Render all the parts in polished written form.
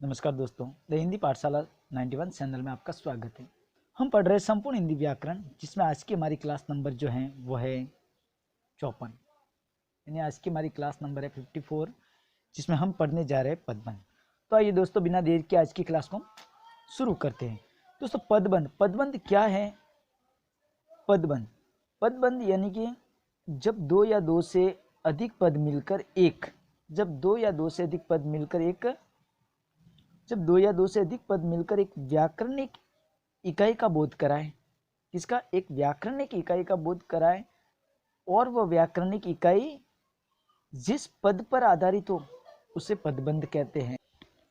नमस्कार दोस्तों, द हिंदी पाठशाला 91 चैनल में आपका स्वागत है। हम पढ़ रहे संपूर्ण हिंदी व्याकरण, जिसमें आज की हमारी क्लास नंबर जो है वो है 54। यानी आज की हमारी क्लास नंबर है 54, जिसमें हम पढ़ने जा रहे हैं पदबंध। तो आइए दोस्तों, बिना देर के आज की क्लास को शुरू करते हैं। दोस्तों, पदबंध क्या है? पदबंध यानी कि जब दो या दो से अधिक पद मिलकर एक व्याकरणिक इकाई का बोध कराए। किसका? एक व्याकरणिक इकाई का बोध कराए, और वह व्याकरणिक इकाई जिस पद पर आधारित हो उसे पदबंध कहते हैं।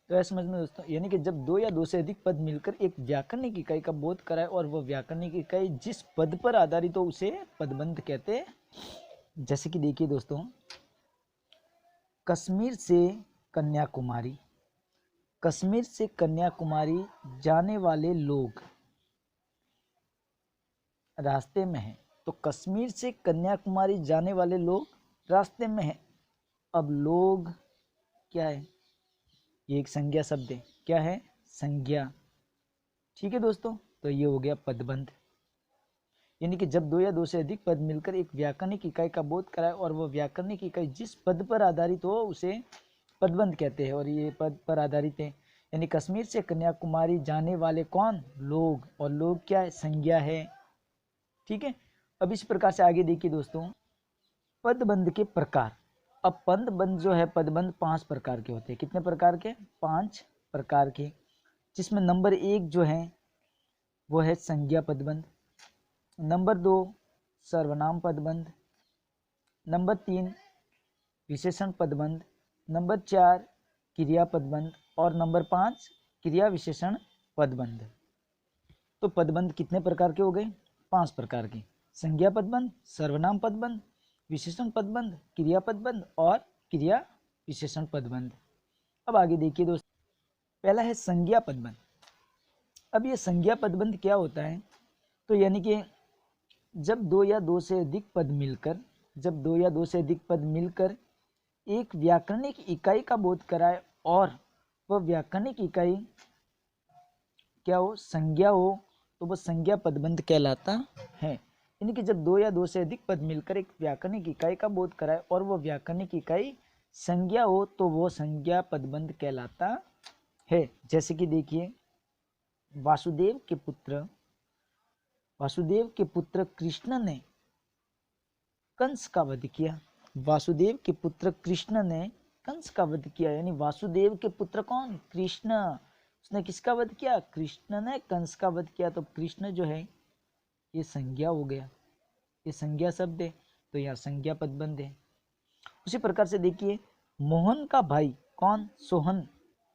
तो ऐसा समझ में दोस्तों, यानी कि जब दो या दो से अधिक पद मिलकर एक व्याकरणिक इकाई का बोध कराए और वह व्याकरणिक इकाई जिस पद पर आधारित हो उसे पदबंध कहते हैं। जैसे कि देखिए दोस्तों, कश्मीर से कन्याकुमारी जाने वाले लोग रास्ते में हैं। तो कश्मीर से कन्याकुमारी जाने वाले लोग रास्ते में हैं। अब लोग क्या है? ये एक संज्ञा शब्द है। क्या है? संज्ञा। ठीक है दोस्तों, तो ये हो गया पदबंध। यानी कि जब दो या दो से अधिक पद मिलकर एक व्याकरणिक इकाई का बोध कराए और वह व्याकरणिक इकाई जिस पद पर आधारित हो उसे पदबंध कहते हैं। और ये पद पर आधारित है, यानी कश्मीर से कन्याकुमारी जाने वाले कौन? लोग। और लोग क्या है? संज्ञा है। ठीक है। अब इस प्रकार से आगे देखिए दोस्तों, पदबंध के प्रकार। अब पदबंध जो है, पदबंध 5 प्रकार के होते हैं। कितने प्रकार के? 5 प्रकार के। जिसमें नंबर 1 जो है वो है संज्ञा पदबंध। नंबर 2 सर्वनाम पदबंध। नंबर 3 विशेषण पदबंध। नंबर 4 क्रिया पदबंध। और नंबर 5 क्रिया विशेषण पदबंध। तो पदबंध कितने प्रकार के हो गए? 5 प्रकार के। संज्ञा पदबंध, सर्वनाम पदबंध, विशेषण पदबंध, क्रिया पदबंध और क्रिया विशेषण पदबंध। अब आगे देखिए दोस्तों, पहला है संज्ञा पदबंध। अब ये संज्ञा पदबंध क्या होता है? तो यानी कि जब दो या दो से अधिक पद मिलकर एक व्याकरणिक इकाई का बोध कराए और वह व्याकरणिक इकाई क्या हो? संज्ञा हो, तो वह संज्ञा पदबंध कहलाता है। यानी कि जब दो या दो से अधिक पद मिलकर एक व्याकरणिक इकाई का बोध कराए और वह व्याकरणिक इकाई संज्ञा हो तो वो संज्ञा पदबंध कहलाता है। जैसे कि देखिए, वासुदेव के पुत्र कृष्ण ने कंस का वध किया। वासुदेव के पुत्र कृष्ण ने कंस का वध किया। यानी वासुदेव के पुत्र कौन? कृष्ण। उसने किसका वध किया? कृष्ण ने कंस का वध किया। तो कृष्ण जो है ये संज्ञा हो गया, ये संज्ञा शब्द है, तो यहाँ संज्ञा पदबंध है। उसी प्रकार से देखिए, मोहन का भाई कौन? सोहन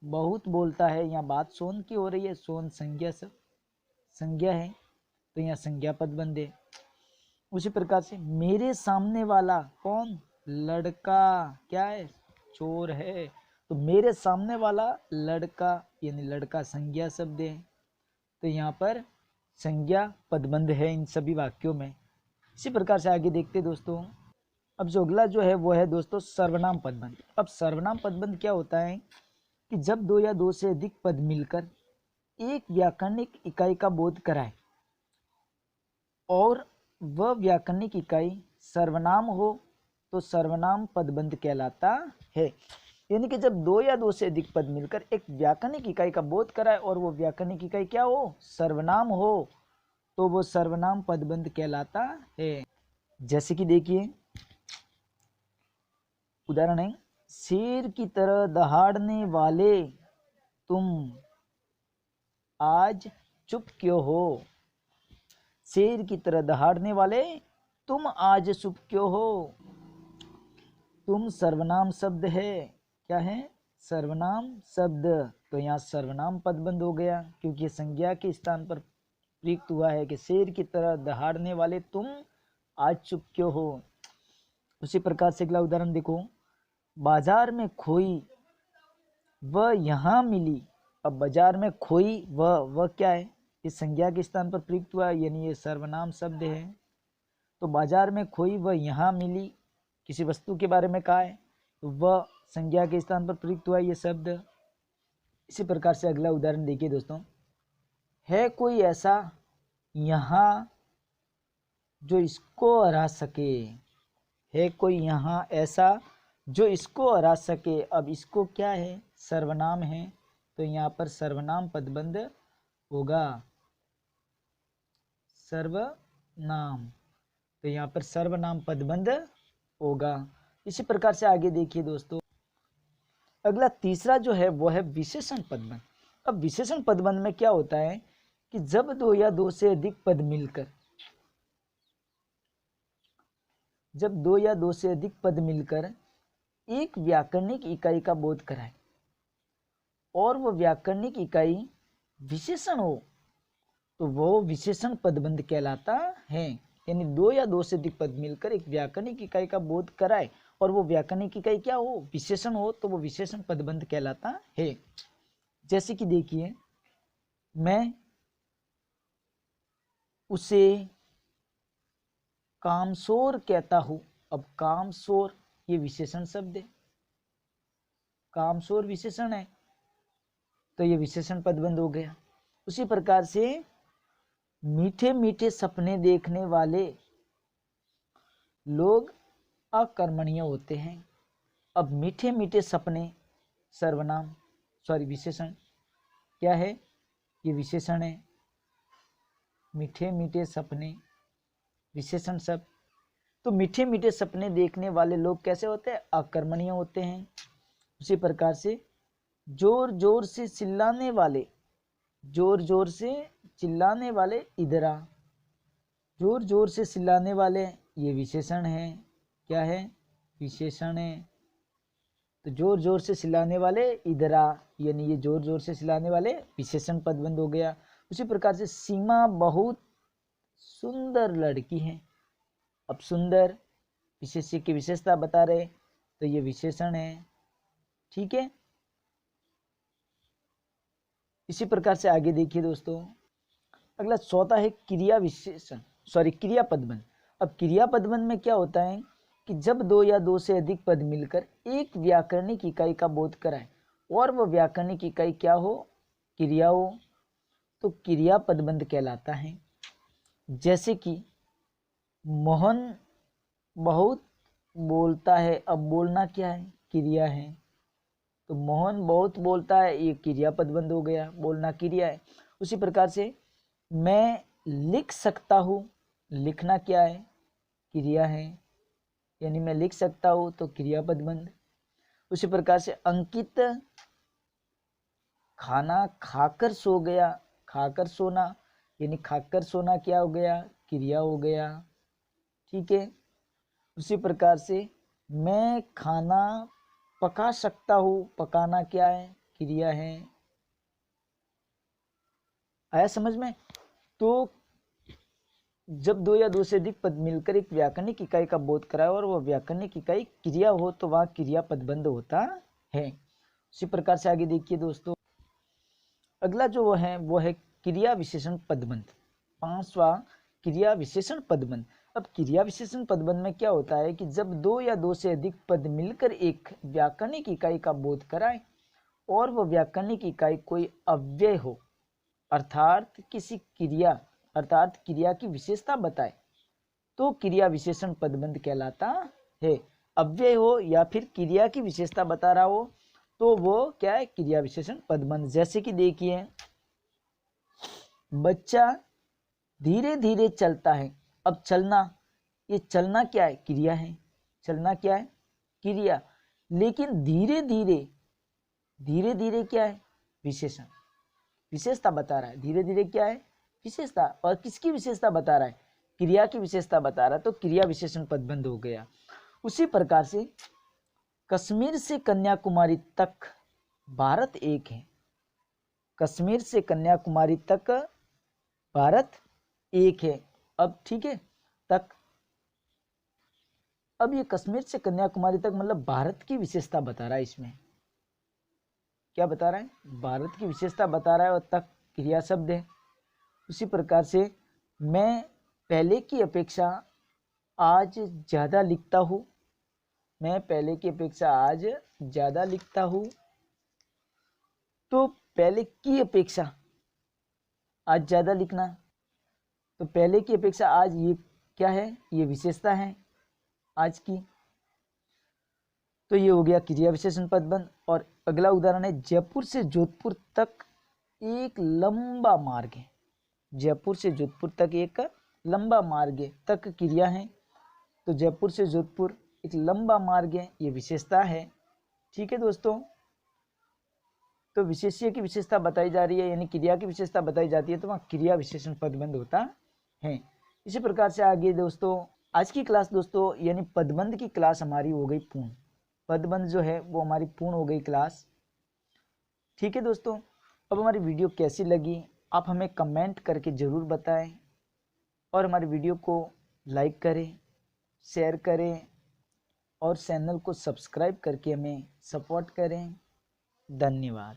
बहुत बोलता है। यहाँ बात सोहन की हो रही है। सोहन संज्ञा है, तो यहाँ संज्ञा पदबंध है। उसी प्रकार से मेरे सामने वाला कौन? लड़का। क्या है? चोर है। तो मेरे सामने वाला लड़का, यानी लड़का संज्ञा शब्द है, तो यहाँ पर संज्ञा पदबंध है इन सभी वाक्यों में। इसी प्रकार से आगे देखते दोस्तों, अब जो अगला जो है वो है दोस्तों सर्वनाम पदबंध। अब सर्वनाम पदबंध क्या होता है कि जब दो या दो से अधिक पद मिलकर एक व्याकरणिक इकाई का बोध कराए और वह व्याकरणिक इकाई सर्वनाम हो तो सर्वनाम पदबंध कहलाता है। यानी कि जब दो या दो से अधिक पद मिलकर एक व्याकरणिक इकाई का बोध कराए और वो व्याकरणिक इकाई क्या हो? सर्वनाम हो, तो वो सर्वनाम पदबंध कहलाता है। जैसे कि देखिए, उदाहरण है, शेर की तरह दहाड़ने वाले तुम आज चुप क्यों हो? शेर की तरह दहाड़ने वाले तुम आज चुप क्यों हो? तुम सर्वनाम शब्द है। क्या है? सर्वनाम शब्द। तो यहाँ सर्वनाम पदबंध हो गया, क्योंकि संज्ञा के स्थान पर प्रयुक्त हुआ है कि शेर की तरह दहाड़ने वाले तुम आज चुप क्यों हो। उसी प्रकार से अगला उदाहरण देखो, बाजार में खोई वह यहाँ मिली। अब बाजार में खोई वह क्या है? इस संज्ञा के स्थान पर प्रयुक्त हुआ, यानी ये सर्वनाम शब्द है। तो बाजार में खोई वह यहाँ मिली, किसी वस्तु के बारे में कहा है, तो वह संज्ञा के स्थान पर प्रयुक्त हुआ ये शब्द। इसी प्रकार से अगला उदाहरण देखिए दोस्तों, है कोई ऐसा यहाँ जो इसको हरा सके, है कोई यहाँ ऐसा जो इसको हरा सके। अब इसको क्या है, सर्वनाम है, तो यहाँ पर सर्वनाम पदबंध होगा, सर्वनाम, तो यहाँ पर सर्वनाम पदबंध होगा। इसी प्रकार से आगे देखिए दोस्तों, अगला तीसरा जो है वो है विशेषण पदबंध। अब विशेषण पदबंध में क्या होता है कि जब दो या दो से अधिक पद मिलकर, जब दो या दो से अधिक पद मिलकर एक व्याकरणिक इकाई का बोध कराए और वो व्याकरणिक इकाई विशेषण हो, तो वो विशेषण पदबंध कहलाता है। यानी दो या दो से अधिक पद मिलकर एक व्याकरणिक इकाई का बोध कराए और वो व्याकरणिक इकाई क्या हो, विशेषण हो, तो वो विशेषण पदबंध कहलाता है। जैसे कि देखिए, मैं उसे कामसोर कहता हूं। अब कामसोर ये विशेषण शब्द है, कामसोर विशेषण है, तो ये विशेषण पदबंध हो गया। उसी प्रकार से मीठे मीठे सपने देखने वाले लोग अकर्मणीय होते हैं। अब मीठे मीठे सपने सर्वनाम, सॉरी विशेषण, क्या है, ये विशेषण है। मीठे मीठे सपने विशेषण शब्द, तो मीठे मीठे सपने देखने वाले लोग कैसे होते हैं, अकर्मणीय होते हैं। उसी प्रकार से जोर जोर से चिल्लाने वाले, जोर जोर से चिल्लाने वाले इधर आ, जोर जोर से चिल्लाने वाले ये विशेषण है, क्या है, विशेषण है। तो जोर जोर से चिल्लाने वाले इधर आ, यानी ये जोर जोर से चिल्लाने वाले विशेषण पदबंध हो गया। उसी प्रकार से सीमा बहुत सुंदर लड़की है। अब सुंदर विशेष्य की विशेषता बता रहे, तो ये विशेषण है, ठीक है। इसी प्रकार से आगे देखिए दोस्तों, अगला चौथा है क्रिया विशेषण, सॉरी क्रिया पदबंध। अब क्रिया पदबंध में क्या होता है कि जब दो या दो से अधिक पद मिलकर एक व्याकरणिक इकाई का बोध कराए और वह व्याकरणिक इकाई क्या हो, क्रिया हो, तो क्रिया पदबंध कहलाता है। जैसे कि मोहन बहुत बोलता है। अब बोलना क्या है, क्रिया है, तो मोहन बहुत बोलता है, ये क्रिया पदबंध हो गया, बोलना क्रिया है। उसी प्रकार से मैं लिख सकता हूँ, लिखना क्या है, क्रिया है, यानी मैं लिख सकता हूँ, तो क्रिया पदबंध। उसी प्रकार से अंकित खाना खाकर सो गया, खाकर सोना, यानी खाकर सोना क्या हो गया, क्रिया हो गया, ठीक है। उसी प्रकार से मैं खाना पका सकता हूँ, पकाना क्या है, क्रिया है। आया समझ में? तो जब दो या दो से अधिक पद मिलकर एक व्याकरणिक इकाई का बोध कराए और वह व्याकरणिक इकाई क्रिया हो, तो वह क्रिया पदबंध होता है। उसी प्रकार से आगे देखिए दोस्तों, अगला जो वो है क्रिया विशेषण पदबंध। पांचवा क्रिया विशेषण पदबंध। अब क्रिया विशेषण पदबंध में क्या होता है कि जब दो या दो से अधिक पद मिलकर एक व्याकरणिक इकाई का बोध कराए और वह व्याकरणिक इकाई कोई अव्यय हो, अर्थात किसी क्रिया, अर्थात क्रिया की विशेषता बताए, तो क्रिया विशेषण पदबंध कहलाता है। अव्यय हो या फिर क्रिया की विशेषता बता रहा हो, तो वो क्या है, क्रिया विशेषण पदबंध। जैसे कि देखिए, बच्चा धीरे धीरे चलता है। अब चलना, ये चलना क्या है, क्रिया है, चलना क्या है, क्रिया। लेकिन धीरे धीरे, धीरे धीरे क्या है, विशेषण, विशेषता बता रहा है। धीरे धीरे क्या है, विशेषता, और किसकी विशेषता बता रहा है, क्रिया की विशेषता बता रहा है, तो क्रिया विशेषण पदबंध हो गया। उसी प्रकार से कश्मीर से कन्याकुमारी तक भारत एक है। कश्मीर से कन्याकुमारी तक भारत एक है। अब ठीक है, तक, अब ये कश्मीर से कन्याकुमारी तक मतलब भारत की विशेषता बता रहा है। इसमें क्या बता रहा है, भारत की विशेषता बता रहा है, और तक क्रिया शब्द है। उसी प्रकार से मैं पहले की अपेक्षा आज ज़्यादा लिखता हूँ, मैं पहले की अपेक्षा आज ज़्यादा लिखता हूँ, तो पहले की अपेक्षा आज ज़्यादा लिखना, तो पहले की अपेक्षा आज ये क्या है, ये विशेषता है आज की। तो ये हो गया क्रिया विशेषण पदबंध। और अगला उदाहरण है, जयपुर से जोधपुर तक एक लंबा मार्ग है। जयपुर से जोधपुर तक एक लंबा मार्ग है, तक क्रिया है, तो जयपुर से जोधपुर एक लंबा मार्ग है, ये विशेषता है। ठीक है दोस्तों, तो विशेष्य की विशेषता बताई जा रही है, यानी क्रिया की विशेषता बताई जाती है, तो वहाँ क्रिया विशेषण पदबंध होता है। इसी प्रकार से आगे दोस्तों आज की क्लास दोस्तों यानी पदबंध की क्लास हमारी हो गई पूर्ण। पदबंध जो है वो हमारी पूर्ण हो गई क्लास। ठीक है दोस्तों, अब हमारी वीडियो कैसी लगी आप हमें कमेंट करके ज़रूर बताएं, और हमारी वीडियो को लाइक करें, शेयर करें, और चैनल को सब्सक्राइब करके हमें सपोर्ट करें। धन्यवाद।